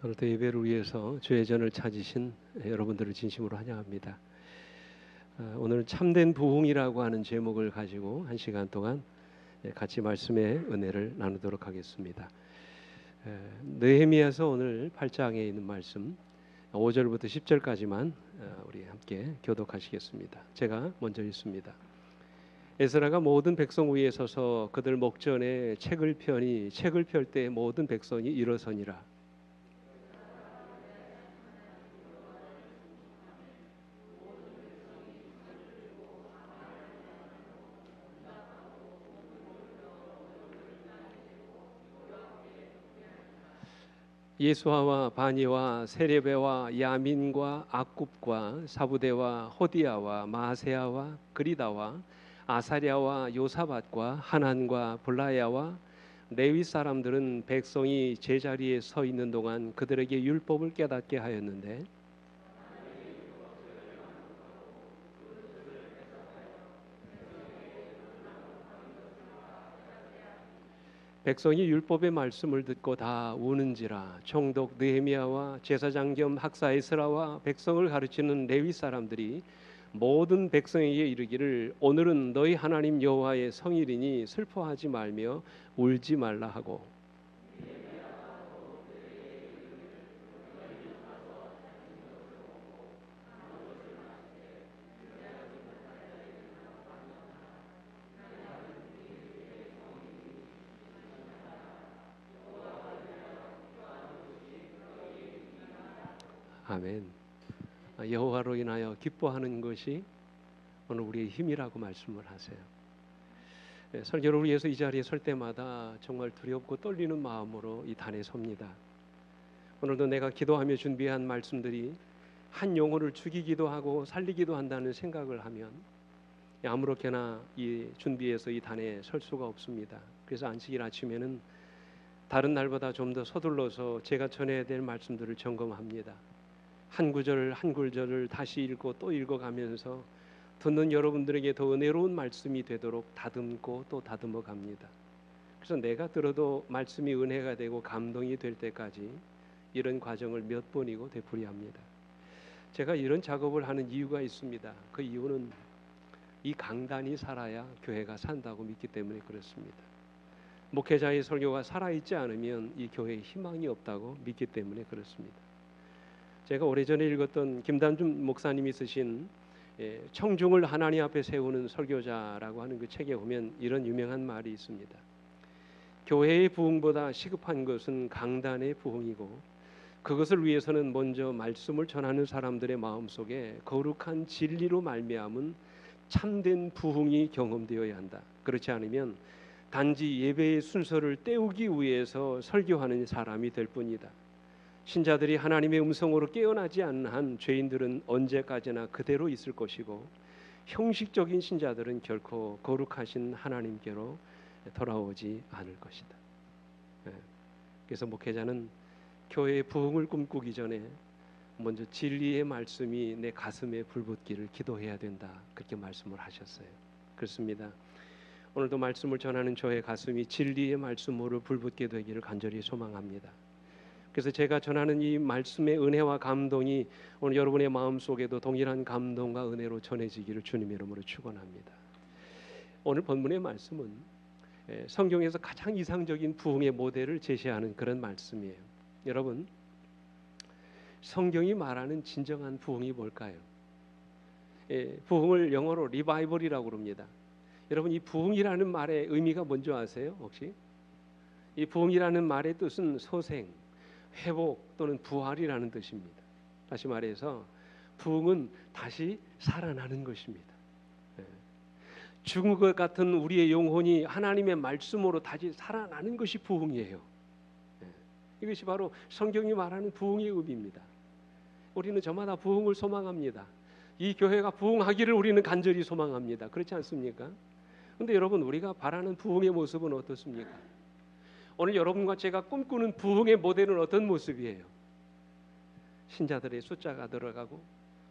오늘도 예배를 위해서 주의 전을 찾으신 여러분들을 진심으로 환영합니다. 오늘은 참된 부흥이라고 하는 제목을 가지고 한 시간 동안 같이 말씀의 은혜를 나누도록 하겠습니다. 느헤미야서 오늘 8장에 있는 말씀 5절부터 10절까지만 우리 함께 교독하시겠습니다. 제가 먼저 읽습니다. 에스라가 모든 백성 위에 서서 그들 목전에 책을 펴니 책을 펼 때 모든 백성이 일어서니라. 예수아와 바니와 세레베와 야민과 악굽과 사부대와 호디야와 마세야와 그리다와 아사랴와 요사밧과 하난과 블라야와 레위 사람들은 백성이 제자리에 서 있는 동안 그들에게 율법을 깨닫게 하였는데 백성이 율법의 말씀을 듣고 다 우는지라. 총독 느헤미야와 제사장 겸 학사 에스라와 백성을 가르치는 레위 사람들이 모든 백성에게 이르기를 오늘은 너희 하나님 여호와의 성일이니 슬퍼하지 말며 울지 말라 하고 아멘. 여호와로 인하여 기뻐하는 것이 오늘 우리의 힘이라고 말씀을 하세요. 설교를 위해서 이 자리에 설 때마다 정말 두렵고 떨리는 마음으로 이 단에 섭니다. 오늘도 내가 기도하며 준비한 말씀들이 한 영혼을 죽이기도 하고 살리기도 한다는 생각을 하면 아무렇게나 이 준비해서 이 단에 설 수가 없습니다. 그래서 안식일 아침에는 다른 날보다 좀 더 서둘러서 제가 전해야 될 말씀들을 점검합니다. 한 구절 한 구절을 다시 읽고 또 읽어가면서 듣는 여러분들에게 더 은혜로운 말씀이 되도록 다듬고 또 다듬어 갑니다. 그래서 내가 들어도 말씀이 은혜가 되고 감동이 될 때까지 이런 과정을 몇 번이고 되풀이합니다. 제가 이런 작업을 하는 이유가 있습니다. 그 이유는 이 강단이 살아야 교회가 산다고 믿기 때문에 그렇습니다. 목회자의 설교가 살아있지 않으면 이 교회에 희망이 없다고 믿기 때문에 그렇습니다. 제가 오래전에 읽었던 김단준 목사님이 쓰신 청중을 하나님 앞에 세우는 설교자라고 하는 그 책에 보면 이런 유명한 말이 있습니다. 교회의 부흥보다 시급한 것은 강단의 부흥이고 그것을 위해서는 먼저 말씀을 전하는 사람들의 마음속에 거룩한 진리로 말미암은 참된 부흥이 경험되어야 한다. 그렇지 않으면 단지 예배의 순서를 때우기 위해서 설교하는 사람이 될 뿐이다. 신자들이 하나님의 음성으로 깨어나지 않는 한 죄인들은 언제까지나 그대로 있을 것이고 형식적인 신자들은 결코 거룩하신 하나님께로 돌아오지 않을 것이다. 그래서 목회자는 교회의 부흥을 꿈꾸기 전에 먼저 진리의 말씀이 내 가슴에 불붙기를 기도해야 된다. 그렇게 말씀을 하셨어요. 그렇습니다. 오늘도 말씀을 전하는 저의 가슴이 진리의 말씀으로 불붙게 되기를 간절히 소망합니다. 그래서 제가 전하는 이 말씀의 은혜와 감동이 오늘 여러분의 마음속에도 동일한 감동과 은혜로 전해지기를 주님의 이름으로 축원합니다. 오늘 본문의 말씀은 성경에서 가장 이상적인 부흥의 모델을 제시하는 그런 말씀이에요. 여러분, 성경이 말하는 진정한 부흥이 뭘까요? 부흥을 영어로 리바이벌이라고 합니다. 여러분, 이 부흥이라는 말의 의미가 뭔지 아세요? 혹시? 이 부흥이라는 말의 뜻은 소생, 회복 또는 부활이라는 뜻입니다. 다시 말해서 부흥은 다시 살아나는 것입니다. 죽은 것 같은 우리의 영혼이 하나님의 말씀으로 다시 살아나는 것이 부흥이에요. 이것이 바로 성경이 말하는 부흥의 의미입니다. 우리는 저마다 부흥을 소망합니다. 이 교회가 부흥하기를 우리는 간절히 소망합니다. 그렇지 않습니까? 그런데 여러분, 우리가 바라는 부흥의 모습은 어떻습니까? 오늘 여러분과 제가 꿈꾸는 부흥의 모델은 어떤 모습이에요? 신자들의 숫자가 들어가고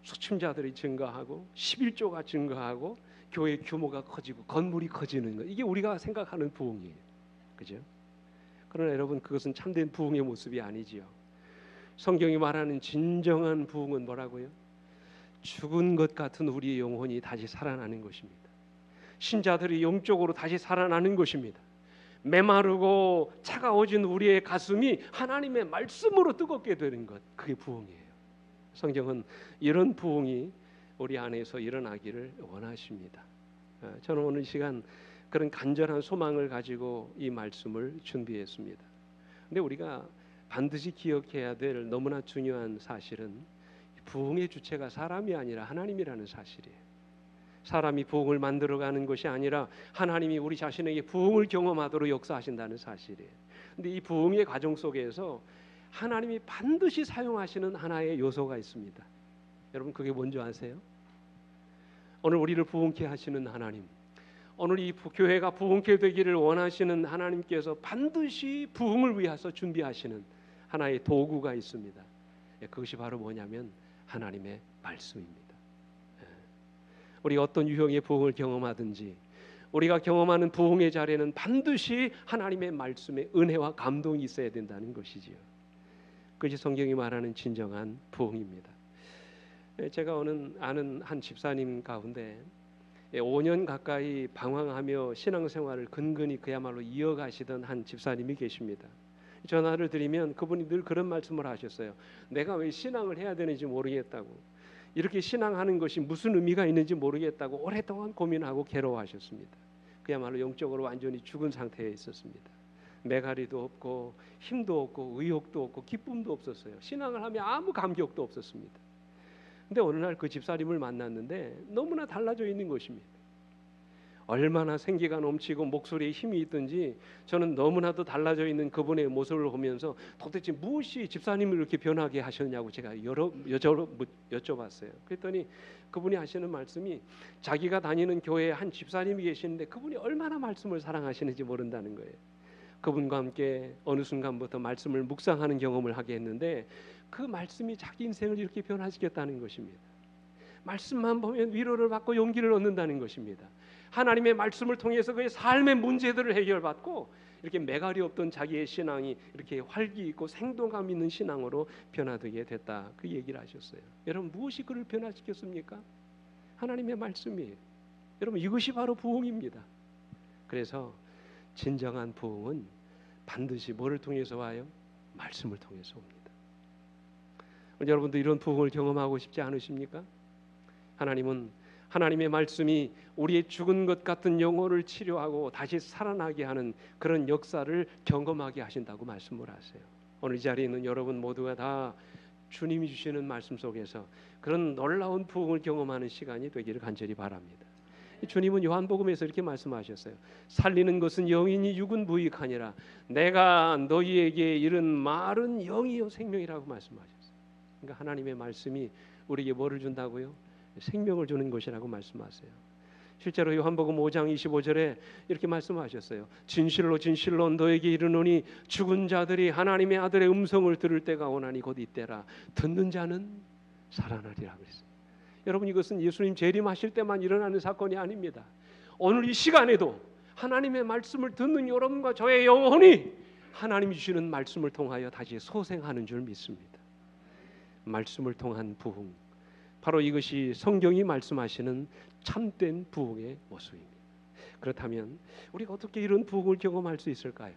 수침자들이 증가하고 11조가 증가하고 교회 규모가 커지고 건물이 커지는 것, 이게 우리가 생각하는 부흥이에요. 그죠? 그러나 여러분, 그것은 참된 부흥의 모습이 아니지요. 성경이 말하는 진정한 부흥은 뭐라고요? 죽은 것 같은 우리의 영혼이 다시 살아나는 것입니다. 신자들이 영적으로 다시 살아나는 것입니다. 메마르고 차가워진 우리의 가슴이 하나님의 말씀으로 뜨겁게 되는 것, 그게 부흥이에요. 성경은 이런 부흥이 우리 안에서 일어나기를 원하십니다. 저는 오늘 시간 그런 간절한 소망을 가지고 이 말씀을 준비했습니다. 근데 우리가 반드시 기억해야 될 너무나 중요한 사실은 부흥의 주체가 사람이 아니라 하나님이라는 사실이에요. 사람이 부흥을 만들어가는 것이 아니라 하나님이 우리 자신에게 부흥을 경험하도록 역사하신다는 사실이에요. 근데 이 부흥의 과정 속에서 하나님이 반드시 사용하시는 하나의 요소가 있습니다. 여러분 그게 뭔지 아세요? 오늘 우리를 부흥케 하시는 하나님, 오늘 이 교회가 부흥케 되기를 원하시는 하나님께서 반드시 부흥을 위해서 준비하시는 하나의 도구가 있습니다. 그것이 바로 뭐냐면 하나님의 말씀입니다. 우리가 어떤 유형의 부흥을 경험하든지 우리가 경험하는 부흥의 자리에는 반드시 하나님의 말씀에 은혜와 감동이 있어야 된다는 것이지요. 그것이 성경이 말하는 진정한 부흥입니다. 제가 아는 한 집사님 가운데 5년 가까이 방황하며 신앙생활을 근근히 그야말로 이어가시던 한 집사님이 계십니다. 전화를 드리면 그분이 늘 그런 말씀을 하셨어요. 내가 왜 신앙을 해야 되는지 모르겠다고, 이렇게 신앙하는 것이 무슨 의미가 있는지 모르겠다고 오랫동안 고민하고 괴로워하셨습니다. 그야말로 영적으로 완전히 죽은 상태에 있었습니다. 매가리도 없고 힘도 없고 의욕도 없고 기쁨도 없었어요. 신앙을 하면 아무 감격도 없었습니다. 근데 어느 날 그 집사님을 만났는데 너무나 달라져 있는 것입니다. 얼마나 생기가 넘치고 목소리에 힘이 있든지 저는 너무나도 달라져 있는 그분의 모습을 보면서 도대체 무엇이 집사님을 이렇게 변하게 하셨냐고 제가 여쭤봤어요. 그랬더니 그분이 하시는 말씀이 자기가 다니는 교회에 한 집사님이 계시는데 그분이 얼마나 말씀을 사랑하시는지 모른다는 거예요. 그분과 함께 어느 순간부터 말씀을 묵상하는 경험을 하게 했는데 그 말씀이 자기 인생을 이렇게 변화시켰다는 것입니다. 말씀만 보면 위로를 받고 용기를 얻는다는 것입니다. 하나님의 말씀을 통해서 그의 삶의 문제들을 해결받고 이렇게 매갈이 없던 자기의 신앙이 이렇게 활기 있고 생동감 있는 신앙으로 변화되게 됐다, 그 얘기를 하셨어요. 여러분 무엇이 그를 변화시켰습니까? 하나님의 말씀이에요. 여러분 이것이 바로 부흥입니다. 그래서 진정한 부흥은 반드시 뭐를 통해서 와요? 말씀을 통해서 옵니다. 여러분도 이런 부흥을 경험하고 싶지 않으십니까? 하나님은 하나님의 말씀이 우리의 죽은 것 같은 영혼을 치료하고 다시 살아나게 하는 그런 역사를 경험하게 하신다고 말씀을 하세요. 오늘 이 자리에 있는 여러분 모두가 다 주님이 주시는 말씀 속에서 그런 놀라운 부흥을 경험하는 시간이 되기를 간절히 바랍니다. 주님은 요한복음에서 이렇게 말씀하셨어요. 살리는 것은 영이니 육은 무익하니라. 내가 너희에게 이른 말은 영이요 생명이라고 말씀하셨어요. 그러니까 하나님의 말씀이 우리에게 뭐를 준다고요? 생명을 주는 것이라고 말씀하세요. 실제로 요한복음 5장 25절에 이렇게 말씀하셨어요. 진실로 진실로 너에게 이르노니 죽은 자들이 하나님의 아들의 음성을 들을 때가 오나니 곧 이때라. 듣는 자는 살아나리라 그랬어요. 여러분 이것은 예수님 재림하실 때만 일어나는 사건이 아닙니다. 오늘 이 시간에도 하나님의 말씀을 듣는 여러분과 저의 영혼이 하나님이 주시는 말씀을 통하여 다시 소생하는 줄 믿습니다. 말씀을 통한 부흥, 바로 이것이 성경이 말씀하시는 참된 부흥의 모습입니다. 그렇다면 우리가 어떻게 이런 부흥을 경험할 수 있을까요?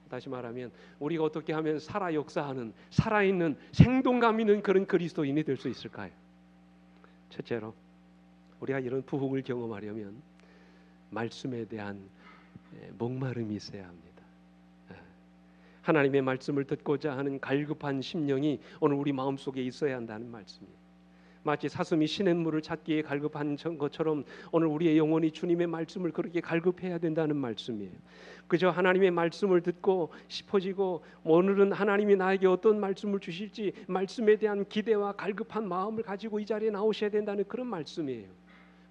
다시 말하면 우리가 어떻게 하면 살아 역사하는 살아있는 생동감 있는 그런 그리스도인이 될 수 있을까요? 첫째로 우리가 이런 부흥을 경험하려면 말씀에 대한 목마름이 있어야 합니다. 하나님의 말씀을 듣고자 하는 갈급한 심령이 오늘 우리 마음속에 있어야 한다는 말씀이에요. 마치 사슴이 시냇물을 찾기에 갈급한 것처럼 오늘 우리의 영혼이 주님의 말씀을 그렇게 갈급해야 된다는 말씀이에요. 그저 하나님의 말씀을 듣고 싶어지고 오늘은 하나님이 나에게 어떤 말씀을 주실지 말씀에 대한 기대와 갈급한 마음을 가지고 이 자리에 나오셔야 된다는 그런 말씀이에요.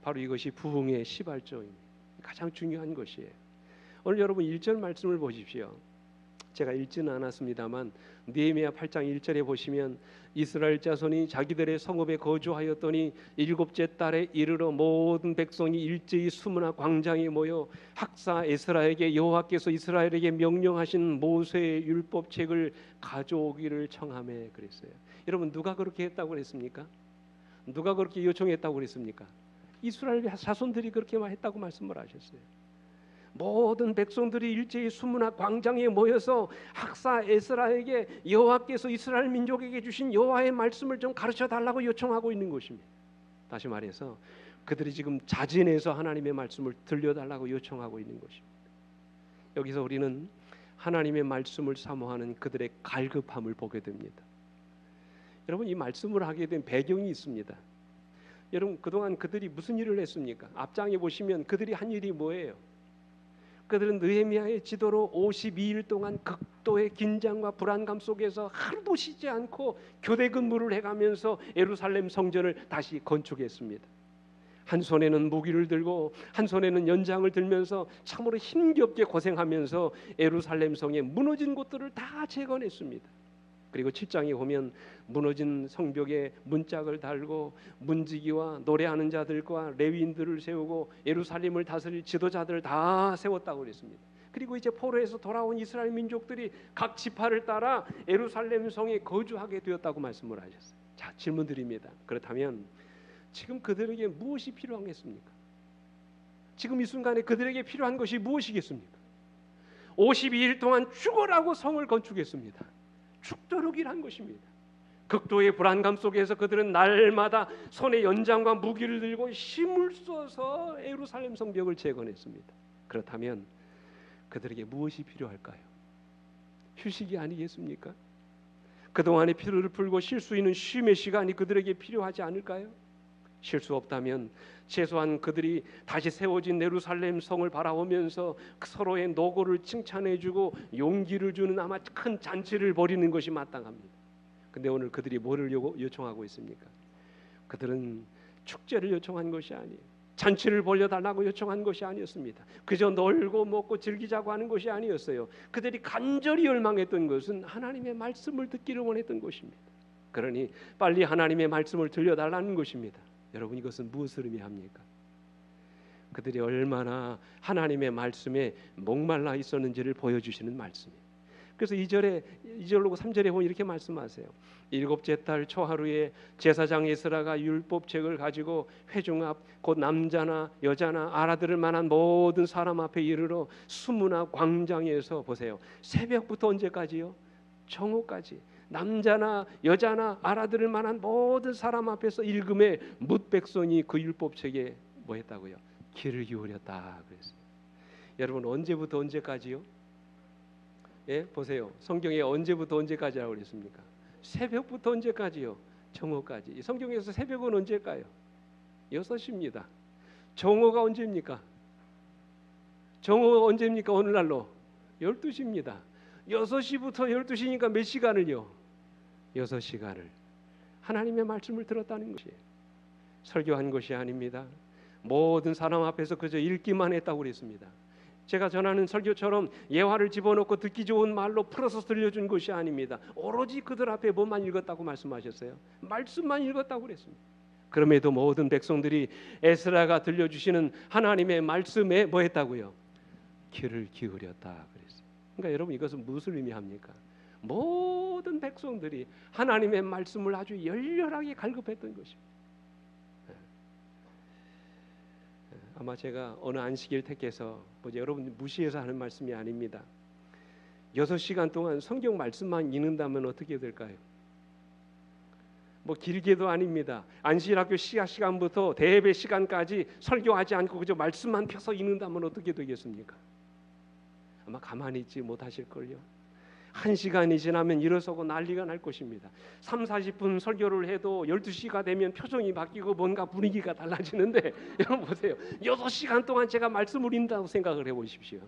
바로 이것이 부흥의 시발점입니다. 가장 중요한 것이에요. 오늘 여러분 1절 말씀을 보십시오. 제가 읽지는 않았습니다만 느헤미야 8장 1절에 보시면 이스라엘 자손이 자기들의 성읍에 거주하였더니 일곱째 달에 이르러 모든 백성이 일제히 수문화 광장에 모여 학사 에스라에게 여호와께서 이스라엘에게 명령하신 모세의 율법책을 가져오기를 청하매 그랬어요. 여러분 누가 그렇게 했다고 그랬습니까? 누가 그렇게 요청했다고 그랬습니까? 이스라엘 자손들이 그렇게 했다고 말씀을 하셨어요. 모든 백성들이 일제히 수문화 광장에 모여서 학사 에스라에게 여호와께서 이스라엘 민족에게 주신 여호와의 말씀을 좀 가르쳐 달라고 요청하고 있는 것입니다. 다시 말해서 그들이 지금 자진해서 하나님의 말씀을 들려달라고 요청하고 있는 것입니다. 여기서 우리는 하나님의 말씀을 사모하는 그들의 갈급함을 보게 됩니다. 여러분 이 말씀을 하게 된 배경이 있습니다. 여러분 그동안 그들이 무슨 일을 했습니까? 앞장에 보시면 그들이 한 일이 뭐예요? 그들은 느헤미야의 지도로 52일 동안 극도의 긴장과 불안감 속에서 하루도 쉬지 않고 교대 근무를 해가면서 예루살렘 성전을 다시 건축했습니다. 한 손에는 무기를 들고 한 손에는 연장을 들면서 참으로 힘겹게 고생하면서 예루살렘 성의 무너진 곳들을 다 재건했습니다. 그리고 7장에 보면 무너진 성벽에 문짝을 달고 문지기와 노래하는 자들과 레위인들을 세우고 예루살렘을 다스릴 지도자들을 다 세웠다고 그랬습니다. 그리고 이제 포로에서 돌아온 이스라엘 민족들이 각 지파를 따라 예루살렘 성에 거주하게 되었다고 말씀을 하셨어요. 자, 질문 드립니다. 그렇다면 지금 그들에게 무엇이 필요하겠습니까? 지금 이 순간에 그들에게 필요한 것이 무엇이겠습니까? 52일 동안 죽어라고 성을 건축했습니다. 죽도록 일한 것입니다. 극도의 불안감 속에서 그들은 날마다 손에 연장과 무기를 들고 힘을 써서 예루살렘 성벽을 재건했습니다. 그렇다면 그들에게 무엇이 필요할까요? 휴식이 아니겠습니까? 그동안의 피로를 풀고 쉴 수 있는 쉼의 시간이 그들에게 필요하지 않을까요? 쉴 수 없다면 최소한 그들이 다시 세워진 예루살렘 성을 바라보면서 서로의 노고를 칭찬해주고 용기를 주는 아마 큰 잔치를 벌이는 것이 마땅합니다. 근데 오늘 그들이 뭐를 요청하고 있습니까? 그들은 축제를 요청한 것이 아니에요. 잔치를 벌려달라고 요청한 것이 아니었습니다. 그저 놀고 먹고 즐기자고 하는 것이 아니었어요. 그들이 간절히 열망했던 것은 하나님의 말씀을 듣기를 원했던 것입니다. 그러니 빨리 하나님의 말씀을 들려달라는 것입니다. 여러분 이것은 무엇을 의미합니까? 그들이 얼마나 하나님의 말씀에 목말라 있었는지를 보여주시는 말씀이에요. 그래서 2절로 3절에 보면 이렇게 말씀하세요. 일곱째 달 초하루에 제사장 에스라가 율법책을 가지고 회중 앞 곧 남자나 여자나 알아들을 만한 모든 사람 앞에 이르러 수문화 광장에서 보세요. 새벽부터 언제까지요? 정오까지 남자나 여자나 알아들을 만한 모든 사람 앞에서 읽음에 뭇 백성이 그 율법책에 뭐 했다고요? 귀를 기울였다 그랬어요. 여러분 언제부터 언제까지요? 예, 보세요. 성경에 언제부터 언제까지라고 그랬습니까? 새벽부터 언제까지요? 정오까지. 성경에서 새벽은 언제일까요? 6시입니다. 정오가 언제입니까? 정오가 언제입니까? 오늘날로 12시입니다. 6시부터 12시니까 몇 시간을요? 6시간을 하나님의 말씀을 들었다는 것이에요. 설교한 것이 아닙니다. 모든 사람 앞에서 그저 읽기만 했다고 그랬습니다. 제가 전하는 설교처럼 예화를 집어넣고 듣기 좋은 말로 풀어서 들려준 것이 아닙니다. 오로지 그들 앞에 뭐만 읽었다고 말씀하셨어요? 말씀만 읽었다고 그랬습니다. 그럼에도 모든 백성들이 에스라가 들려주시는 하나님의 말씀에 뭐 했다고요? 귀를 기울였다 그랬어요. 그러니까 여러분 이것은 무엇을 의미합니까? 모든 백성들이 하나님의 말씀을 아주 열렬하게 갈급했던 것입니다. 아마 제가 어느 안식일 택해서 여러분 무시해서 하는 말씀이 아닙니다. 6시간 동안 성경 말씀만 읽는다면 어떻게 될까요? 길게도 아닙니다. 안식일학교 시간부터 대예배 시간까지 설교하지 않고 그저 말씀만 펴서 읽는다면 어떻게 되겠습니까? 아마 가만히 있지 못하실걸요. 1시간이 지나면 일어서고 난리가 날 것입니다. 30-40분 설교를 해도 12시가 되면 표정이 바뀌고 뭔가 분위기가 달라지는데 여러분 보세요. 6시간 동안 제가 말씀을 읽는다고 생각을 해보십시오.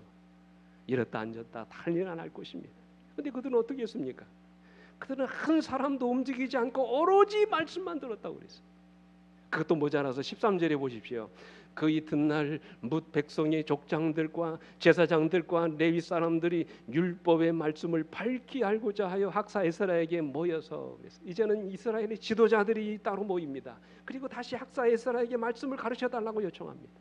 이렇다 앉았다 난리가 날 것입니다. 그런데 그들은 어떻게 했습니까? 그들은 한 사람도 움직이지 않고 오로지 말씀만 들었다고 그랬어요. 그것도 모자라서 13절에 보십시오. 그 이튿날 뭇 백성의 족장들과 제사장들과 레위 사람들이 율법의 말씀을 밝히 알고자 하여 학사 에스라에게 모여서 이제는 이스라엘의 지도자들이 따로 모입니다. 그리고 다시 학사 에스라에게 말씀을 가르쳐 달라고 요청합니다.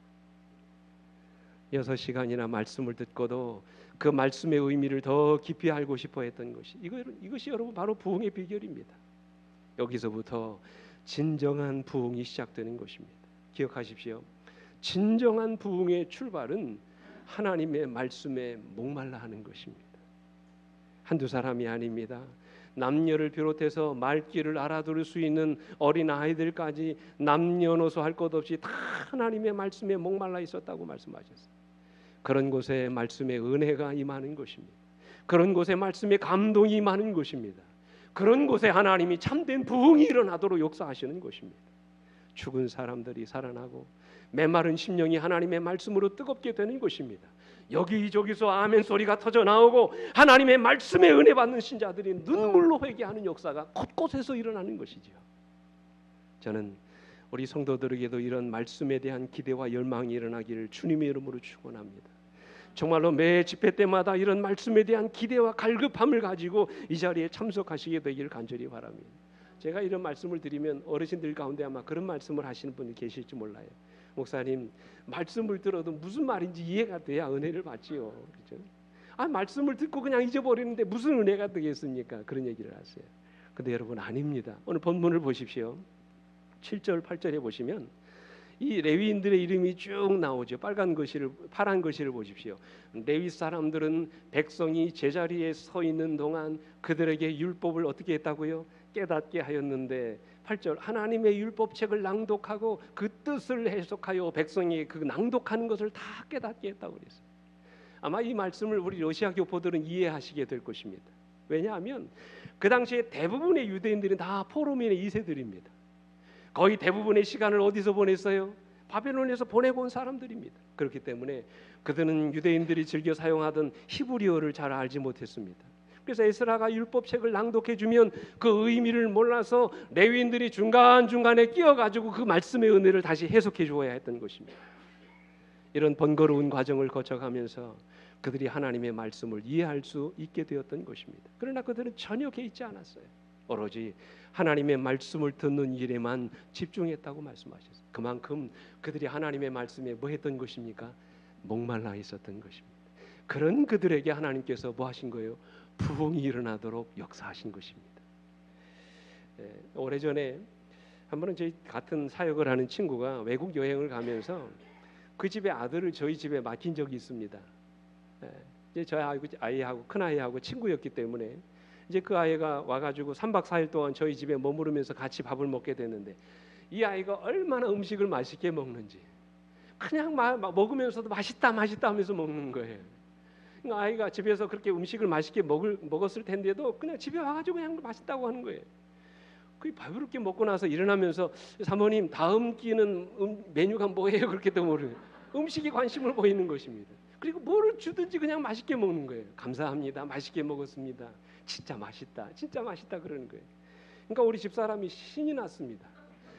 6시간이나 말씀을 듣고도 그 말씀의 의미를 더 깊이 알고 싶어 했던 것이 이것이 여러분 바로 부흥의 비결입니다. 여기서부터 진정한 부흥이 시작되는 것입니다. 기억하십시오. 진정한 부흥의 출발은 하나님의 말씀에 목말라 하는 것입니다. 한두 사람이 아닙니다. 남녀를 비롯해서 말귀를 알아들을 수 있는 어린 아이들까지 남녀노소 할 것 없이 다 하나님의 말씀에 목말라 있었다고 말씀하셨어요. 그런 곳에 말씀의 은혜가 임하는 것입니다. 그런 곳에 말씀의 감동이 임하는 것입니다. 그런 곳에 하나님이 참된 부흥이 일어나도록 역사하시는 것입니다. 죽은 사람들이 살아나고 메마른 심령이 하나님의 말씀으로 뜨겁게 되는 것입니다. 여기저기서 아멘 소리가 터져 나오고 하나님의 말씀에 은혜 받는 신자들이 눈물로 회개하는 역사가 곳곳에서 일어나는 것이지요. 저는 우리 성도들에게도 이런 말씀에 대한 기대와 열망이 일어나기를 주님의 이름으로 축원합니다. 정말로 매 집회 때마다 이런 말씀에 대한 기대와 갈급함을 가지고 이 자리에 참석하시게 되기를 간절히 바랍니다. 제가 이런 말씀을 드리면 어르신들 가운데 아마 그런 말씀을 하시는 분이 계실지 몰라요. 목사님, 말씀을 들어도 무슨 말인지 이해가 돼야 은혜를 받지요. 그렇죠? 말씀을 듣고 그냥 잊어버리는데 무슨 은혜가 되겠습니까? 그런 얘기를 하세요. 근데 여러분 아닙니다. 오늘 본문을 보십시오. 7절 8절에 보시면 이 레위인들의 이름이 쭉 나오죠. 파란 글씨를 보십시오. 레위 사람들은 백성이 제자리에 서 있는 동안 그들에게 율법을 어떻게 했다고요? 깨닫게 하였는데 8절 하나님의 율법책을 낭독하고 그 뜻을 해석하여 백성이 그 낭독하는 것을 다 깨닫게 했다고 그랬어요. 아마 이 말씀을 우리 러시아 교포들은 이해하시게 될 것입니다. 왜냐하면 그 당시에 대부분의 유대인들이 다 포로민의 2세들입니다. 거의 대부분의 시간을 어디서 보냈어요? 바벨론에서 보내고 온 사람들입니다. 그렇기 때문에 그들은 유대인들이 즐겨 사용하던 히브리어를 잘 알지 못했습니다. 그래서 에스라가 율법책을 낭독해 주면 그 의미를 몰라서 레위인들이 중간중간에 끼어가지고 그 말씀의 은혜를 다시 해석해 주어야 했던 것입니다. 이런 번거로운 과정을 거쳐가면서 그들이 하나님의 말씀을 이해할 수 있게 되었던 것입니다. 그러나 그들은 전혀 개의치 않았어요. 오로지 하나님의 말씀을 듣는 일에만 집중했다고 말씀하셨어요. 그만큼 그들이 하나님의 말씀에 뭐 했던 것입니까? 목말라 있었던 것입니다. 그런 그들에게 하나님께서 뭐 하신 거예요? 부흥이 일어나도록 역사하신 것입니다. 오래전에 한 번은 저희 같은 사역을 하는 친구가 외국 여행을 가면서 그 집의 아들을 저희 집에 맡긴 적이 있습니다. 이제 저희 아이하고 큰 아이하고 친구였기 때문에 이제 그 아이가 와가지고 3박 4일 동안 저희 집에 머무르면서 같이 밥을 먹게 됐는데 이 아이가 얼마나 음식을 맛있게 먹는지 그냥 먹으면서도 맛있다 하면서 먹는 거예요. 그러니까 아이가 집에서 그렇게 음식을 맛있게 먹었을 텐데도 그냥 집에 와가지고 그냥 맛있다고 하는 거예요. 그 배부르게 먹고 나서 일어나면서 사모님 다음 끼는 메뉴가 뭐예요? 그렇게도 모르는 음식에 관심을 보이는 것입니다. 그리고 뭐를 주든지 그냥 맛있게 먹는 거예요. 감사합니다. 맛있게 먹었습니다. 진짜 맛있다 그러는 거예요. 그러니까 우리 집사람이 신이 났습니다.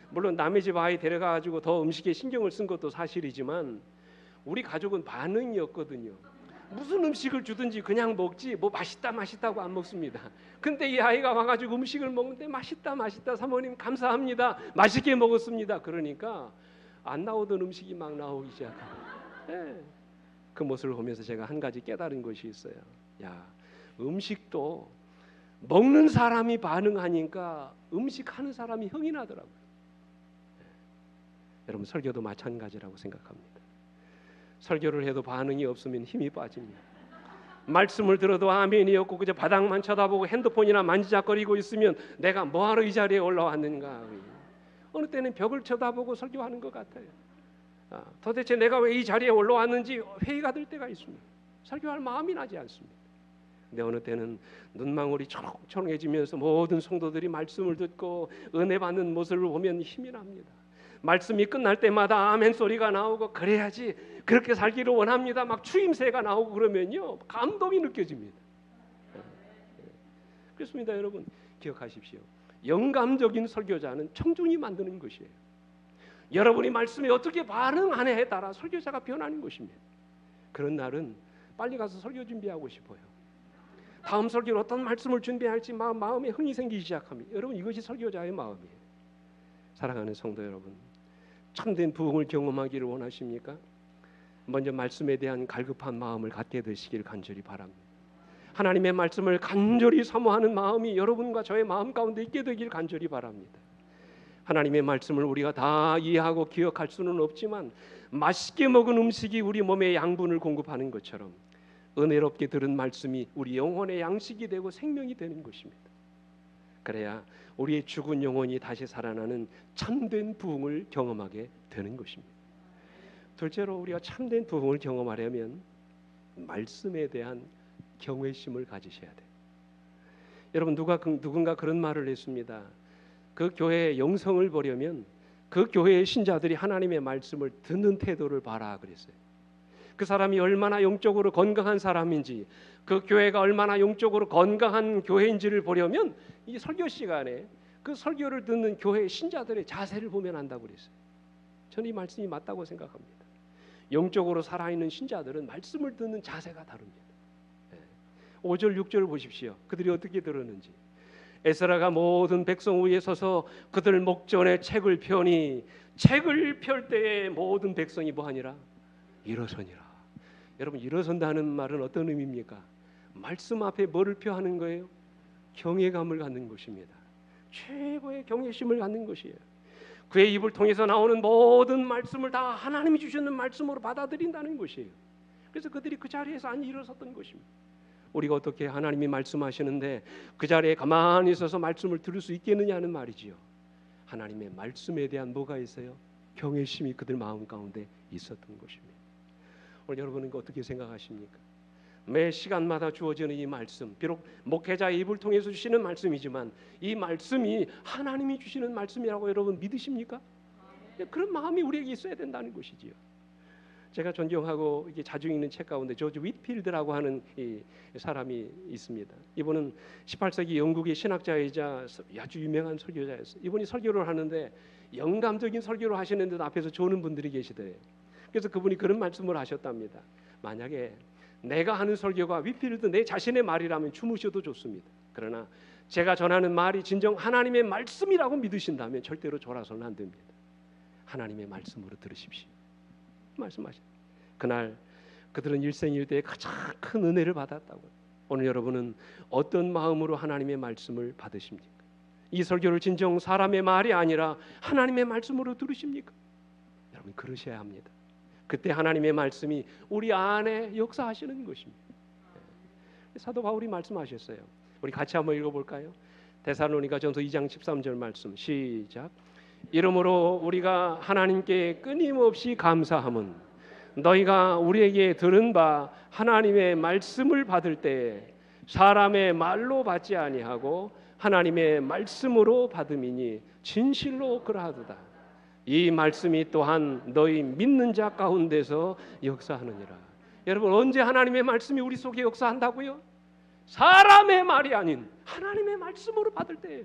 물론 남의 집 아이 데려가가지고 더 음식에 신경을 쓴 것도 사실이지만 우리 가족은 반응이었거든요. 무슨 음식을 주든지 그냥 먹지 뭐 맛있다고 안 먹습니다. 근데 이 아이가 와가지고 음식을 먹는데 맛있다 사모님 감사합니다. 맛있게 먹었습니다. 그러니까 안 나오던 음식이 막 나오기 시작합니다. 그 모습을 보면서 제가 한 가지 깨달은 것이 있어요. 음식도 먹는 사람이 반응하니까 음식하는 사람이 흥이 나더라고요. 여러분 설교도 마찬가지라고 생각합니다. 설교를 해도 반응이 없으면 힘이 빠집니다. 말씀을 들어도 아멘이 없고 그저 바닥만 쳐다보고 핸드폰이나 만지작거리고 있으면 내가 뭐하러 이 자리에 올라왔는가. 어느 때는 벽을 쳐다보고 설교하는 것 같아요. 도대체 내가 왜 이 자리에 올라왔는지 회의가 될 때가 있습니다. 설교할 마음이 나지 않습니다. 근데 어느 때는 눈망울이 초롱초롱해지면서 모든 성도들이 말씀을 듣고 은혜 받는 모습을 보면 힘이 납니다. 말씀이 끝날 때마다 아멘 소리가 나오고 그래야지 그렇게 살기를 원합니다. 막 추임새가 나오고 그러면요 감동이 느껴집니다. 그렇습니다. 여러분 기억하십시오. 영감적인 설교자는 청중이 만드는 것이에요. 여러분이 말씀에 어떻게 반응하느냐에 따라 설교자가 변하는 것입니다. 그런 날은 빨리 가서 설교 준비하고 싶어요. 다음 설교를 어떤 말씀을 준비할지 마음에 흥이 생기기 시작합니다. 여러분, 이것이 설교자의 마음이에요. 사랑하는 성도 여러분, 참된 부흥을 경험하기를 원하십니까? 먼저 말씀에 대한 갈급한 마음을 갖게 되시길 간절히 바랍니다. 하나님의 말씀을 간절히 사모하는 마음이 여러분과 저의 마음 가운데 있게 되길 간절히 바랍니다. 하나님의 말씀을 우리가 다 이해하고 기억할 수는 없지만 맛있게 먹은 음식이 우리 몸에 양분을 공급하는 것처럼 은혜롭게 들은 말씀이 우리 영혼의 양식이 되고 생명이 되는 것입니다. 그래야 우리의 죽은 영혼이 다시 살아나는 참된 부흥을 경험하게 되는 것입니다. 둘째로, 우리가 참된 부흥을 경험하려면 말씀에 대한 경외심을 가지셔야 돼요. 여러분, 누군가 그런 말을 했습니다. 그 교회의 영성을 보려면 그 교회의 신자들이 하나님의 말씀을 듣는 태도를 봐라 그랬어요. 그 사람이 얼마나 영적으로 건강한 사람인지, 그 교회가 얼마나 영적으로 건강한 교회인지를 보려면 이 설교 시간에 그 설교를 듣는 교회의 신자들의 자세를 보면 안다고 그랬어요. 저는 이 말씀이 맞다고 생각합니다. 영적으로 살아있는 신자들은 말씀을 듣는 자세가 다릅니다. 5절 6절을 보십시오. 그들이 어떻게 들었는지. 에스라가 모든 백성 위에 서서 그들 목전에 책을 펴니 책을 펼 때에 모든 백성이 뭐하니라? 일어서니라. 여러분, 일어선다는 말은 어떤 의미입니까? 말씀 앞에 뭐를 표하는 거예요? 경외감을 갖는 것입니다. 최고의 경외심을 갖는 것이에요. 그의 입을 통해서 나오는 모든 말씀을 다 하나님이 주시는 말씀으로 받아들인다는 것이에요. 그래서 그들이 그 자리에서 안 일어섰던 것입니다. 우리가 어떻게 하나님이 말씀하시는데 그 자리에 가만히 있어서 말씀을 들을 수 있겠느냐는 말이지요. 하나님의 말씀에 대한 뭐가 있어요? 경외심이 그들 마음 가운데 있었던 것입니다. 오늘 여러분은 어떻게 생각하십니까? 매 시간마다 주어지는 이 말씀, 비록 목회자의 입을 통해서 주시는 말씀이지만 이 말씀이 하나님이 주시는 말씀이라고 여러분 믿으십니까? 그런 마음이 우리에게 있어야 된다는 것이지요. 제가 존경하고 이게 자주 읽는 책 가운데 조지 윗필드라고 하는 이 사람이 있습니다. 이분은 18세기 영국의 신학자이자 아주 유명한 설교자였어요. 이분이 설교를 하는데 영감적인 설교를 하시는데도 앞에서 조는 분들이 계시대요. 그래서 그분이 그런 말씀을 하셨답니다. 만약에 내가 하는 설교가 윗필드 내 자신의 말이라면 주무셔도 좋습니다. 그러나 제가 전하는 말이 진정 하나님의 말씀이라고 믿으신다면 절대로 졸아서는 안 됩니다. 하나님의 말씀으로 들으십시오. 말씀하셨. 그날 그들은 일생일대에 가장 큰 은혜를 받았다고. 오늘 여러분은 어떤 마음으로 하나님의 말씀을 받으십니까? 이 설교를 진정 사람의 말이 아니라 하나님의 말씀으로 들으십니까? 여러분, 그러셔야 합니다. 그때 하나님의 말씀이 우리 안에 역사하시는 것입니다. 사도 바울이 말씀하셨어요. 우리 같이 한번 읽어볼까요? 데살로니가전서 2장 13절 말씀 시작. 이러므로 우리가 하나님께 끊임없이 감사함은 너희가 우리에게 들은 바 하나님의 말씀을 받을 때 사람의 말로 받지 아니하고 하나님의 말씀으로 받음이니 진실로 그러하도다. 이 말씀이 또한 너희 믿는 자 가운데서 역사하느니라. 여러분, 언제 하나님의 말씀이 우리 속에 역사한다고요? 사람의 말이 아닌 하나님의 말씀으로 받을 때예요.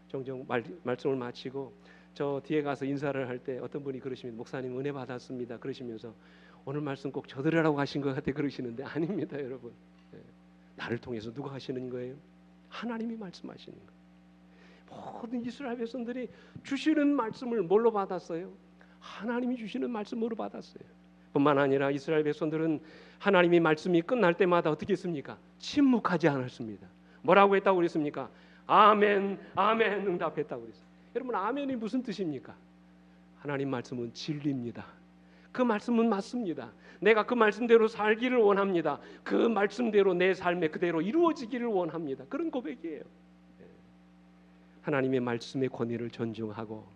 종종 말씀을 마치고 저 뒤에 가서 인사를 할 때 어떤 분이 그러시면 목사님 은혜 받았습니다 그러시면서 오늘 말씀 꼭 저들으라고 하신 것 같아 그러시는데 아닙니다. 여러분, 나를 통해서 누가 하시는 거예요? 하나님이 말씀하시는 거예요. 모든 이스라엘 백성들이 주시는 말씀을 뭘로 받았어요? 하나님이 주시는 말씀으로 받았어요. 뿐만 아니라 이스라엘 백성들은 하나님이 말씀이 끝날 때마다 어떻게 했습니까? 침묵하지 않았습니다. 뭐라고 했다고 그랬습니까? 아멘, 아멘 응답했다고 그랬어요. 여러분, 아멘이 무슨 뜻입니까? 하나님 말씀은 진리입니다. 그 말씀은 맞습니다. 내가 그 말씀대로 살기를 원합니다. 그 말씀대로 내 삶에 그대로 이루어지기를 원합니다. 그런 고백이에요. 하나님의 말씀의 권위를 존중하고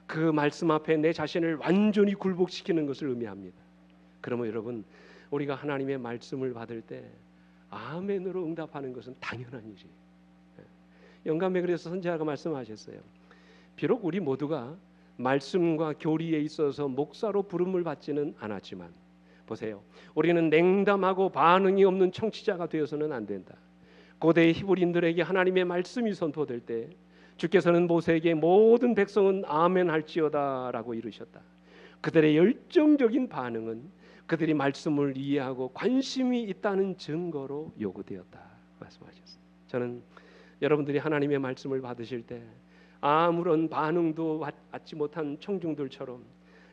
그 말씀 앞에 내 자신을 완전히 굴복시키는 것을 의미합니다. 그러면 여러분, 우리가 하나님의 말씀을 받을 때 아멘으로 응답하는 것은 당연한 일이에요. 영감에 그래서 선지자가 말씀하셨어요. 비록 우리 모두가 말씀과 교리에 있어서 목사로 부름을 받지는 않았지만 보세요. 우리는 냉담하고 반응이 없는 청취자가 되어서는 안 된다. 고대 히브리인들에게 하나님의 말씀이 선포될 때 주께서는 모세에게 모든 백성은 아멘 할지어다라고 이르셨다. 그들의 열정적인 반응은 그들이 말씀을 이해하고 관심이 있다는 증거로 요구되었다 말씀하셨어요. 저는 여러분들이 하나님의 말씀을 받으실 때 아무런 반응도 받지 못한 청중들처럼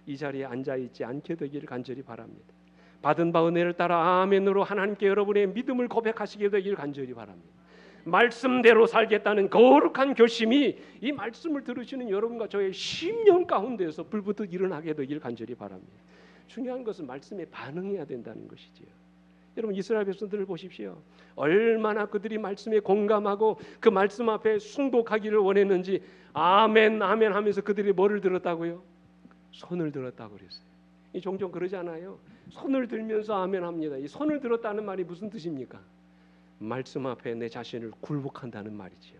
이 자리에 앉아있지 않게 되기를 간절히 바랍니다. 받은 바 은혜를 따라 아멘으로 하나님께 여러분의 믿음을 고백하시게 되기를 간절히 바랍니다. 말씀대로 살겠다는 거룩한 결심이 이 말씀을 들으시는 여러분과 저의 심령 가운데서 불붙어 일어나게 되기를 간절히 바랍니다. 중요한 것은 말씀에 반응해야 된다는 것이지요. 여러분 이스라엘 백성들을 보십시오. 얼마나 그들이 말씀에 공감하고 그 말씀 앞에 순복하기를 원했는지 아멘 아멘 하면서 그들이 뭐를 들었다고요? 손을 들었다고 그랬어요. 종종 그러지 않아요? 손을 들면서 아멘 합니다. 이 손을 들었다는 말이 무슨 뜻입니까? 말씀 앞에 내 자신을 굴복한다는 말이지요.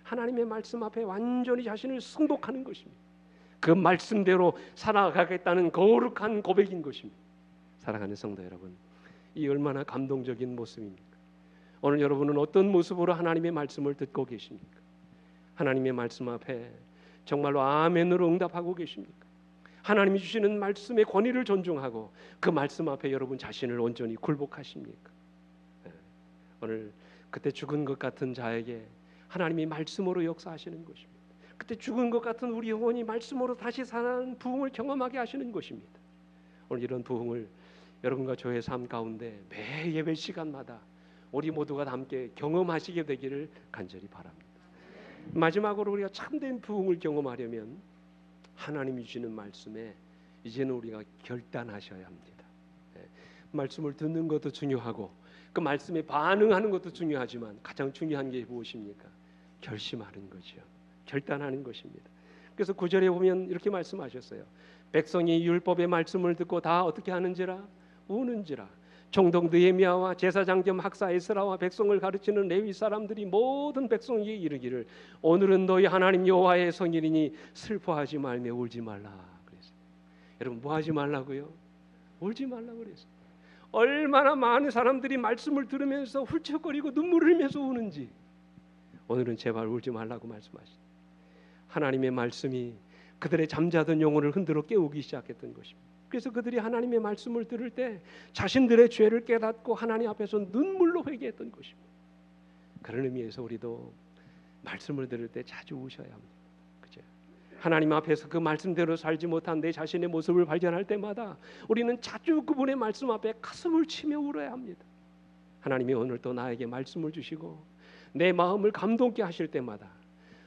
하나님의 말씀 앞에 완전히 자신을 승복하는 것입니다. 그 말씀대로 살아가겠다는 거룩한 고백인 것입니다. 사랑하는 성도 여러분, 이 얼마나 감동적인 모습입니까? 오늘 여러분은 어떤 모습으로 하나님의 말씀을 듣고 계십니까? 하나님의 말씀 앞에 정말로 아멘으로 응답하고 계십니까? 하나님이 주시는 말씀의 권위를 존중하고 그 말씀 앞에 여러분 자신을 온전히 굴복하십니까? 오늘 그때 죽은 것 같은 자에게 하나님이 말씀으로 역사하시는 것입니다. 그때 죽은 것 같은 우리 영혼이 말씀으로 다시 사는 부흥을 경험하게 하시는 것입니다. 오늘 이런 부흥을 여러분과 저의 삶 가운데 매 예배 시간마다 우리 모두가 함께 경험하시게 되기를 간절히 바랍니다. 마지막으로 우리가 참된 부흥을 경험하려면 하나님이 주시는 말씀에 이제는 우리가 결단하셔야 합니다. 말씀을 듣는 것도 중요하고 그 말씀에 반응하는 것도 중요하지만 가장 중요한 게 무엇입니까? 결심하는 거죠. 결단하는 것입니다. 그래서 9절에 보면 이렇게 말씀하셨어요. 백성이 율법의 말씀을 듣고 다 어떻게 하는지라? 우는지라. 총독 느헤미야와 제사장 겸 학사 에스라와 백성을 가르치는 레위 사람들이 모든 백성에게 이르기를 오늘은 너희 하나님 여호와의 성일이니 슬퍼하지 말며 울지 말라 그랬어요. 여러분 뭐 하지 말라고요? 울지 말라고 그랬어요. 얼마나 많은 사람들이 말씀을 들으면서 훌쩍거리고 눈물을 흘리면서 우는지 오늘은 제발 울지 말라고 말씀하시죠. 하나님의 말씀이 그들의 잠자던 영혼을 흔들어 깨우기 시작했던 것입니다. 그래서 그들이 하나님의 말씀을 들을 때 자신들의 죄를 깨닫고 하나님 앞에서 눈물로 회개했던 것입니다. 그런 의미에서 우리도 말씀을 들을 때 자주 우셔야 합니다. 그죠? 하나님 앞에서 그 말씀대로 살지 못한 내 자신의 모습을 발견할 때마다 우리는 자주 그분의 말씀 앞에 가슴을 치며 울어야 합니다. 하나님이 오늘 또 나에게 말씀을 주시고 내 마음을 감동케 하실 때마다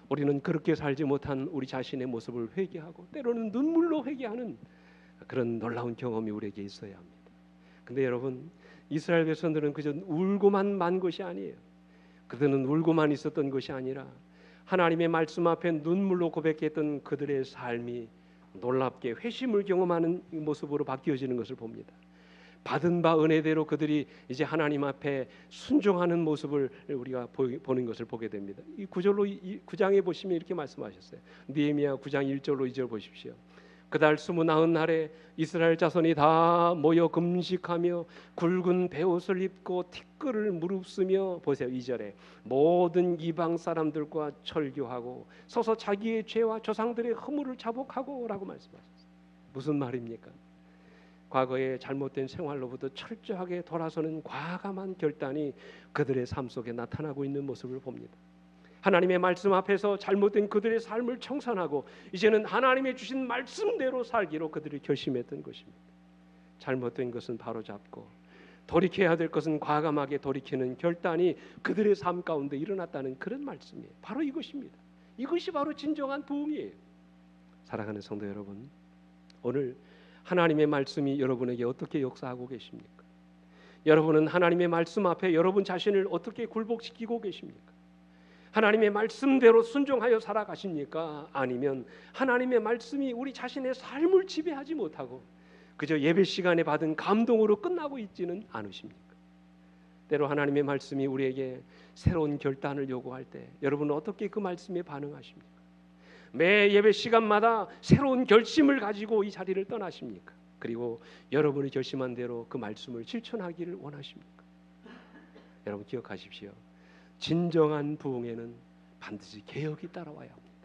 우리는 그렇게 살지 못한 우리 자신의 모습을 회개하고 때로는 눈물로 회개하는 그런 놀라운 경험이 우리에게 있어야 합니다. 근데 여러분 이스라엘 백성들은 그저 울고만 만 것이 아니에요. 그들은 울고만 있었던 것이 아니라 하나님의 말씀 앞에 눈물로 고백했던 그들의 삶이 놀랍게 회심을 경험하는 모습으로 바뀌어지는 것을 봅니다. 받은 바 은혜대로 그들이 이제 하나님 앞에 순종하는 모습을 우리가 보는 것을 보게 됩니다. 이 9장에 보시면 이렇게 말씀하셨어요. 느헤미야 9장 1절로 2절 보십시오. 그달 29날에 이스라엘 자손이 다 모여 금식하며 굵은 베옷을 입고 티끌을 무릅쓰며 보세요. 2절에 모든 이방 사람들과 절교하고 서서 자기의 죄와 조상들의 허물을 자복하고 라고 말씀하셨어요. 무슨 말입니까? 과거의 잘못된 생활로부터 철저하게 돌아서는 과감한 결단이 그들의 삶 속에 나타나고 있는 모습을 봅니다. 하나님의 말씀 앞에서 잘못된 그들의 삶을 청산하고 이제는 하나님의 주신 말씀대로 살기로 그들이 결심했던 것입니다. 잘못된 것은 바로잡고 돌이켜야 될 것은 과감하게 돌이키는 결단이 그들의 삶 가운데 일어났다는 그런 말씀이에요. 바로 이것입니다. 이것이 바로 진정한 부흥이에요. 사랑하는 성도 여러분, 오늘 하나님의 말씀이 여러분에게 어떻게 역사하고 계십니까? 여러분은 하나님의 말씀 앞에 여러분 자신을 어떻게 굴복시키고 계십니까? 하나님의 말씀대로 순종하여 살아가십니까? 아니면 하나님의 말씀이 우리 자신의 삶을 지배하지 못하고 그저 예배 시간에 받은 감동으로 끝나고 있지는 않으십니까? 때로 하나님의 말씀이 우리에게 새로운 결단을 요구할 때 여러분은 어떻게 그 말씀에 반응하십니까? 매 예배 시간마다 새로운 결심을 가지고 이 자리를 떠나십니까? 그리고 여러분이 결심한 대로 그 말씀을 실천하기를 원하십니까? 여러분 기억하십시오. 진정한 부흥에는 반드시 개혁이 따라와야 합니다.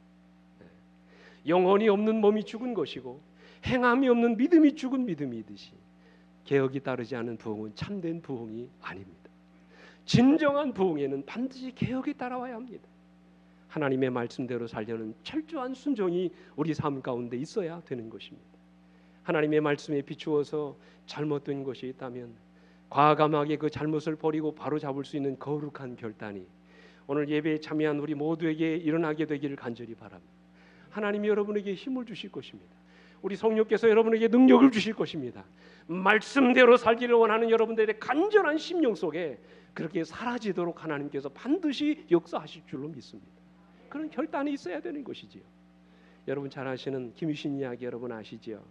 영혼이 없는 몸이 죽은 것이고 행함이 없는 믿음이 죽은 믿음이듯이 개혁이 따르지 않은 부흥은 참된 부흥이 아닙니다. 진정한 부흥에는 반드시 개혁이 따라와야 합니다. 하나님의 말씀대로 살려는 철저한 순종이 우리 삶 가운데 있어야 되는 것입니다. 하나님의 말씀에 비추어서 잘못된 것이 있다면 과감하게 그 잘못을 버리고 바로잡을 수 있는 거룩한 결단이 오늘 예배에 참여한 우리 모두에게 일어나게 되기를 간절히 바랍니다. 하나님이 여러분에게 힘을 주실 것입니다. 우리 성령께서 여러분에게 능력을 주실 것입니다. 말씀대로 살기를 원하는 여러분들의 간절한 심령 속에 그렇게 사라지도록 하나님께서 반드시 역사하실 줄로 믿습니다. 그런 결단이 있어야 되는 것이지요. 여러분 잘 아시는 김유신 이야기 여러분 아시지요?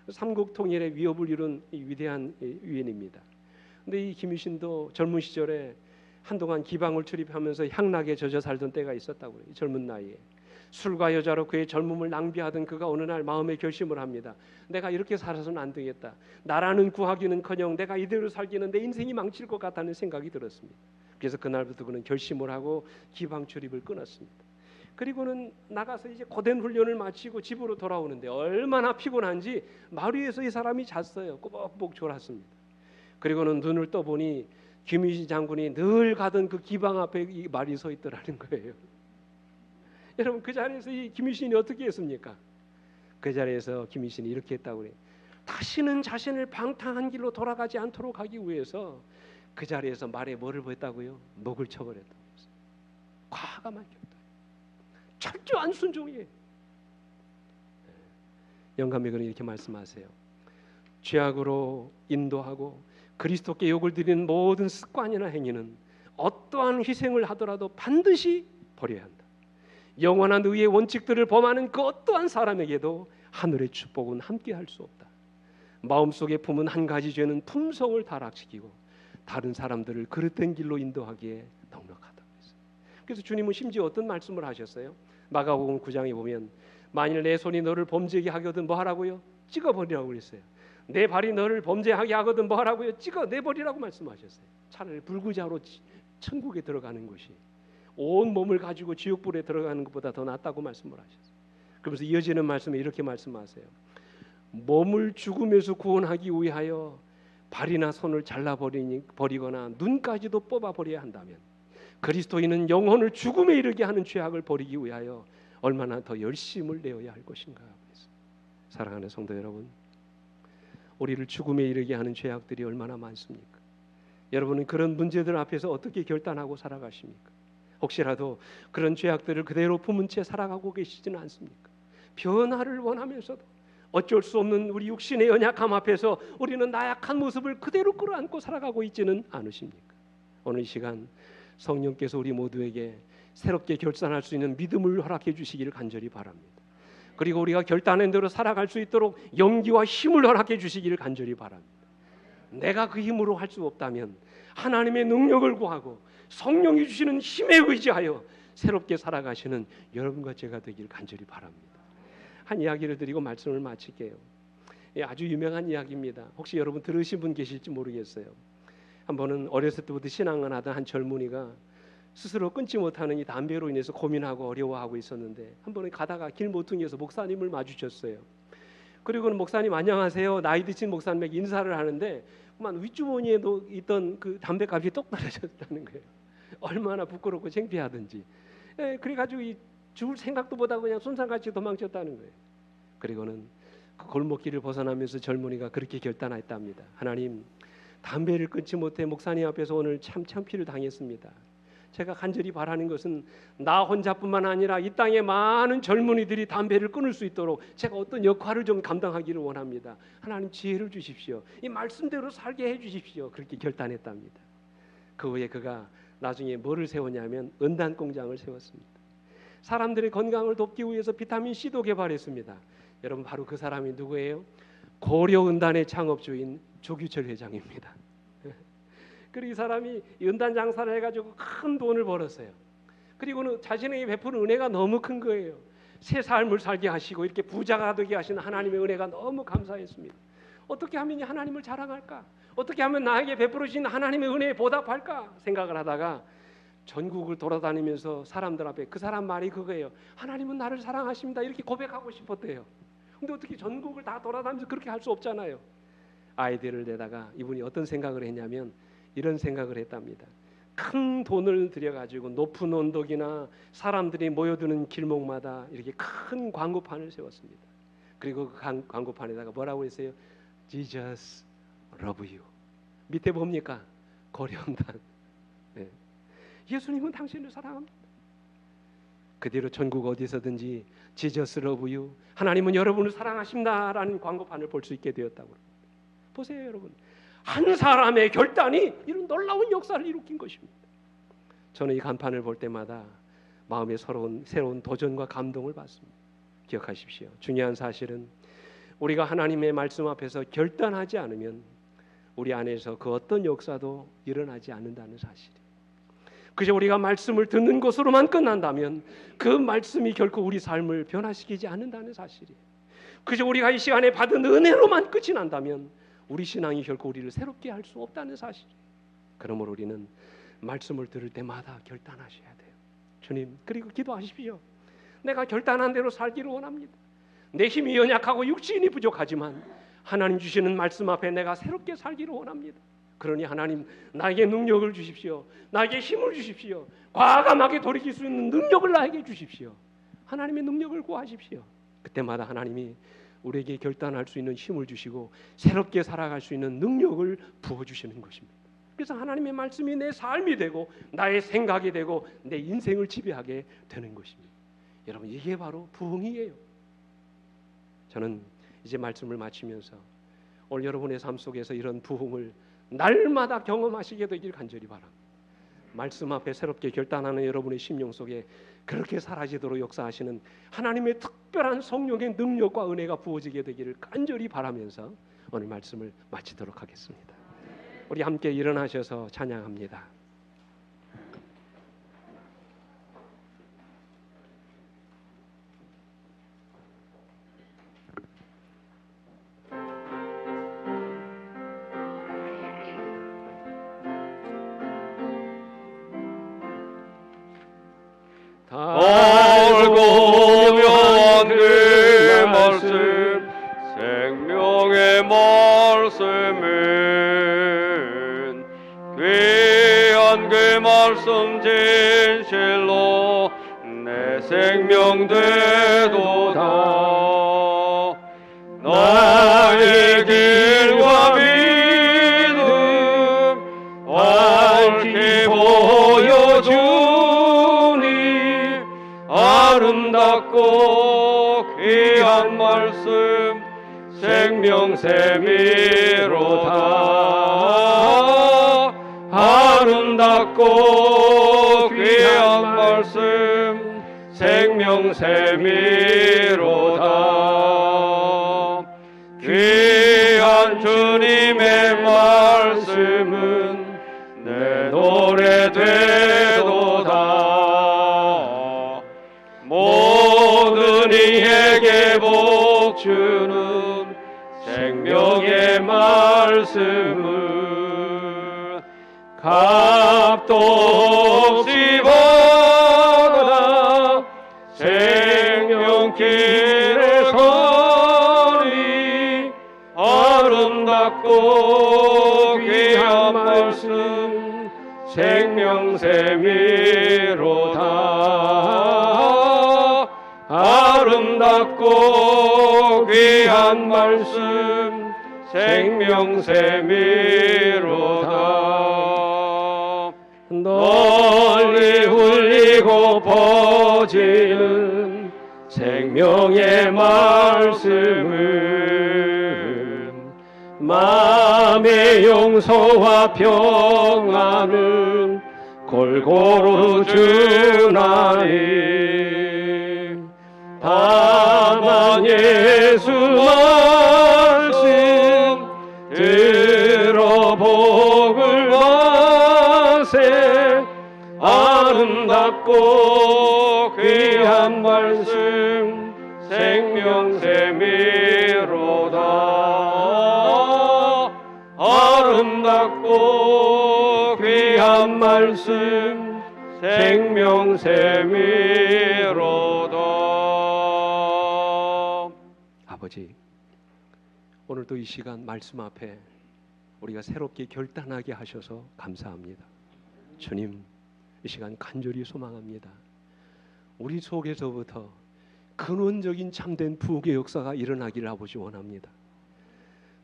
삼국 통일의 위협을 이룬 위대한 위인입니다. 근데 이 김유신도 젊은 시절에 한동안 기방을 출입하면서 향락에 젖어 살던 때가 있었다고요. 젊은 나이에 술과 여자로 그의 젊음을 낭비하던 그가 어느 날 마음에 결심을 합니다. 내가 이렇게 살아서는 안 되겠다. 나라는 구하기는커녕 내가 이대로 살기는 내 인생이 망칠 것 같다는 생각이 들었습니다. 그래서 그날부터 그는 결심을 하고 기방 출입을 끊었습니다. 그리고는 나가서 이제 고된 훈련을 마치고 집으로 돌아오는데 얼마나 피곤한지 마루 위에서 이 사람이 잤어요. 꼬박꼬박 졸았습니다. 그리고는 눈을 떠보니 김유신 장군이 늘 가던 그 기방 앞에 이 말이 서 있더라는 거예요. 여러분 그 자리에서 이 김유신이 어떻게 했습니까? 그 자리에서 김유신이 이렇게 했다고 그래요. 다시는 자신을 방탕한 길로 돌아가지 않도록 하기 위해서 그 자리에서 말에 뭐를 했다고요? 목을 쳐버렸다고 했어요. 과감한 결단, 철저한 순종이에요. 영감이 그는 이렇게 말씀하세요. 죄악으로 인도하고 그리스도께 욕을 드리는 모든 습관이나 행위는 어떠한 희생을 하더라도 반드시 버려야 한다. 영원한 의의 원칙들을 범하는 그 어떠한 사람에게도 하늘의 축복은 함께할 수 없다. 마음속에 품은 한 가지 죄는 품성을 타락시키고 다른 사람들을 그릇된 길로 인도하기에 넉넉하다고 했어요. 그래서 주님은 심지어 어떤 말씀을 하셨어요? 마가복음 9장에 보면 만일 내 손이 너를 범죄하게 하거든 뭐 하라고요? 찍어버리라고 그랬어요. 내 발이 너를 범죄하게 하거든 뭐 하라고요? 찍어내버리라고 말씀하셨어요. 차라리 불구자로 천국에 들어가는 것이 온 몸을 가지고 지옥불에 들어가는 것보다 더 낫다고 말씀을 하셨어요. 그러면서 이어지는 말씀에 이렇게 말씀하세요. 몸을 죽음에서 구원하기 위하여 발이나 손을 잘라버리거나 눈까지도 뽑아버려야 한다면 그리스도인은 영혼을 죽음에 이르게 하는 죄악을 버리기 위하여 얼마나 더 열심을 내어야 할 것인가. 사랑하는 성도 여러분, 우리를 죽음에 이르게 하는 죄악들이 얼마나 많습니까? 여러분은 그런 문제들 앞에서 어떻게 결단하고 살아가십니까? 혹시라도 그런 죄악들을 그대로 품은 채 살아가고 계시지는 않습니까? 변화를 원하면서도 어쩔 수 없는 우리 육신의 연약함 앞에서 우리는 나약한 모습을 그대로 끌어안고 살아가고 있지는 않으십니까? 오늘 이 시간 성령께서 우리 모두에게 새롭게 결단할 수 있는 믿음을 허락해 주시기를 간절히 바랍니다. 그리고 우리가 결단한 대로 살아갈 수 있도록 용기와 힘을 허락해 주시기를 간절히 바랍니다. 내가 그 힘으로 할 수 없다면 하나님의 능력을 구하고 성령이 주시는 힘에 의지하여 새롭게 살아가시는 여러분과 제가 되기를 간절히 바랍니다. 한 이야기를 드리고 말씀을 마칠게요. 아주 유명한 이야기입니다. 혹시 여러분 들으신 분 계실지 모르겠어요. 한 번은 어렸을 때부터 신앙을 하던 한 젊은이가 스스로 끊지 못하는 이 담배로 인해서 고민하고 어려워하고 있었는데 한 번은 가다가 길 모퉁이에서 목사님을 마주쳤어요. 그리고는 목사님 안녕하세요. 나이 드신 목사님에게 인사를 하는데 그만 윗주머니에 있던 그 담배값이 똑 떨어졌다는 거예요. 얼마나 부끄럽고 창피하든지. 그래가지고 죽을 생각도 못하고 그냥 손상같이 도망쳤다는 거예요. 그리고는 그 골목길을 벗어나면서 젊은이가 그렇게 결단했답니다. 하나님, 담배를 끊지 못해 목사님 앞에서 오늘 참 창피를 당했습니다. 제가 간절히 바라는 것은 나 혼자뿐만 아니라 이 땅의 많은 젊은이들이 담배를 끊을 수 있도록 제가 어떤 역할을 좀 감당하기를 원합니다. 하나님 지혜를 주십시오. 이 말씀대로 살게 해주십시오. 그렇게 결단했답니다. 그 후에 그가 나중에 뭐를 세웠냐면 은단 공장을 세웠습니다. 사람들의 건강을 돕기 위해서 비타민 C도 개발했습니다. 여러분 바로 그 사람이 누구예요? 고려은단의 창업주인 조규철 회장입니다. 그리고 이 사람이 은단 장사를 해가지고 큰 돈을 벌었어요. 그리고는 자신에게 베푸는 은혜가 너무 큰 거예요. 새 삶을 살게 하시고 이렇게 부자가 되게 하시는 하나님의 은혜가 너무 감사했습니다. 어떻게 하면 하나님을 자랑할까? 어떻게 하면 나에게 베풀어 주신 하나님의 은혜에 보답할까? 생각을 하다가 전국을 돌아다니면서 사람들 앞에 그 사람 말이 그거예요. 하나님은 나를 사랑하십니다. 이렇게 고백하고 싶었대요. 근데 어떻게 전국을 다 돌아다니면서 그렇게 할 수 없잖아요. 아이디어를 내다가 이분이 어떤 생각을 했냐면 이런 생각을 했답니다. 큰 돈을 들여가지고 높은 언덕이나 사람들이 모여드는 길목마다 이렇게 큰 광고판을 세웠습니다. 그리고 그 광고판에다가 뭐라고 했어요? Jesus love you. 밑에 뭡니까? 고려음단. 네. 예수님은 당신을 사랑합니다. 그 뒤로 전국 어디서든지 Jesus love you, 하나님은 여러분을 사랑하십니다라는 광고판을 볼 수 있게 되었다고. 보세요 여러분, 한 사람의 결단이 이런 놀라운 역사를 일으킨 것입니다. 저는 이 간판을 볼 때마다 마음에 새로운 도전과 감동을 받습니다. 기억하십시오. 중요한 사실은 우리가 하나님의 말씀 앞에서 결단하지 않으면 우리 안에서 그 어떤 역사도 일어나지 않는다는 사실이에요. 그저 우리가 말씀을 듣는 것으로만 끝난다면 그 말씀이 결코 우리 삶을 변화시키지 않는다는 사실이에요. 그저 우리가 이 시간에 받은 은혜로만 끝이 난다면 우리 신앙이 결코 우리를 새롭게 할 수 없다는 사실이에요. 그러므로 우리는 말씀을 들을 때마다 결단하셔야 돼요. 주님, 그리고 기도하십시오. 내가 결단한 대로 살기를 원합니다. 내 힘이 연약하고 육신이 부족하지만 하나님 주시는 말씀 앞에 내가 새롭게 살기를 원합니다. 그러니 하나님, 나에게 능력을 주십시오. 나에게 힘을 주십시오. 과감하게 돌이킬 수 있는 능력을 나에게 주십시오. 하나님의 능력을 구하십시오. 그때마다 하나님이 우리에게 결단할 수 있는 힘을 주시고 새롭게 살아갈 수 있는 능력을 부어주시는 것입니다. 그래서 하나님의 말씀이 내 삶이 되고 나의 생각이 되고 내 인생을 지배하게 되는 것입니다. 여러분, 이게 바로 부흥이에요. 저는 이제 말씀을 마치면서 오늘 여러분의 삶 속에서 이런 부흥을 날마다 경험하시게 되길 간절히 바랍니다. 말씀 앞에 새롭게 결단하는 여러분의 심령 속에 그렇게 사라지도록 역사하시는 하나님의 특별한 성령의 능력과 은혜가 부어지게 되기를 간절히 바라면서 오늘 말씀을 마치도록 하겠습니다. 우리 함께 일어나셔서 찬양합니다. 알고 묘한 그 말씀, 생명의 말씀은 귀한 그 말씀 진실로 내 생명 되도다. 나의 길과 믿음 밝히 보여주니 아름답고 귀한 말씀 생명샘이로다. 아름답고 귀한 말씀 생명샘이로다. 귀한 주님의 말씀은 내 노래 되도다. 모든 이에게 복 주는 생명의 말씀을 값도 없이 받아 생명길에 서니 아름답고 귀한 말씀 생명샘이로다. 아름답고 귀한 말씀 생명샘이로다. 널리 울리고 퍼지는 생명의 말씀은 마음의 용서와 평안을 골고루 주나니 다만 예수 말씀 들어 복을 받세. 아름답고 귀한 말씀 생명샘이로다. 아름답고 귀한 말씀 생명샘이로다. 아버지, 오늘도 이 시간 말씀 앞에 우리가 새롭게 결단하게 하셔서 감사합니다. 주님, 이 시간 간절히 소망합니다. 우리 속에서부터 근원적인 참된 부흥의 역사가 일어나기를 아버지 원합니다.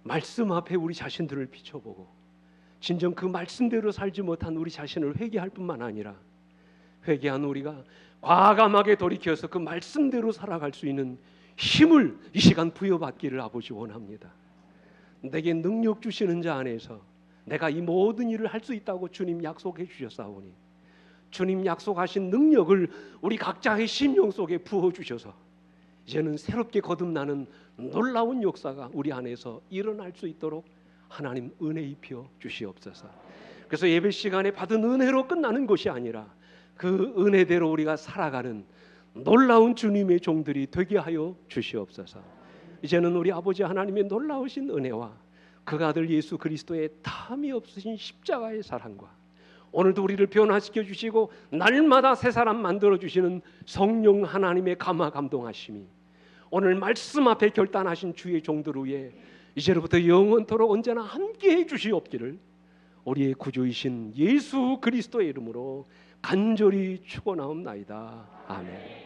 말씀 앞에 우리 자신들을 비춰보고 진정 그 말씀대로 살지 못한 우리 자신을 회개할 뿐만 아니라 회개한 우리가 과감하게 돌이켜서 그 말씀대로 살아갈 수 있는 힘을 이 시간 부여받기를 아버지 원합니다. 내게 능력 주시는 자 안에서 내가 이 모든 일을 할 수 있다고 주님 약속해 주셨사오니 주님 약속하신 능력을 우리 각자의 심령 속에 부어주셔서 이제는 새롭게 거듭나는 놀라운 역사가 우리 안에서 일어날 수 있도록 하나님 은혜 입혀 주시옵소서. 그래서 예배 시간에 받은 은혜로 끝나는 것이 아니라 그 은혜대로 우리가 살아가는 놀라운 주님의 종들이 되게 하여 주시옵소서. 이제는 우리 아버지 하나님의 놀라우신 은혜와 그 아들 예수 그리스도의 탐이 없으신 십자가의 사랑과 오늘도 우리를 변화시켜 주시고 날마다 새 사람 만들어 주시는 성령 하나님의 감화 감동하심이 오늘 말씀 앞에 결단하신 주의 종들 위에 이제로부터 영원토록 언제나 함께해 주시옵기를 우리의 구주이신 예수 그리스도의 이름으로 간절히 축원하옵나이다. 아멘.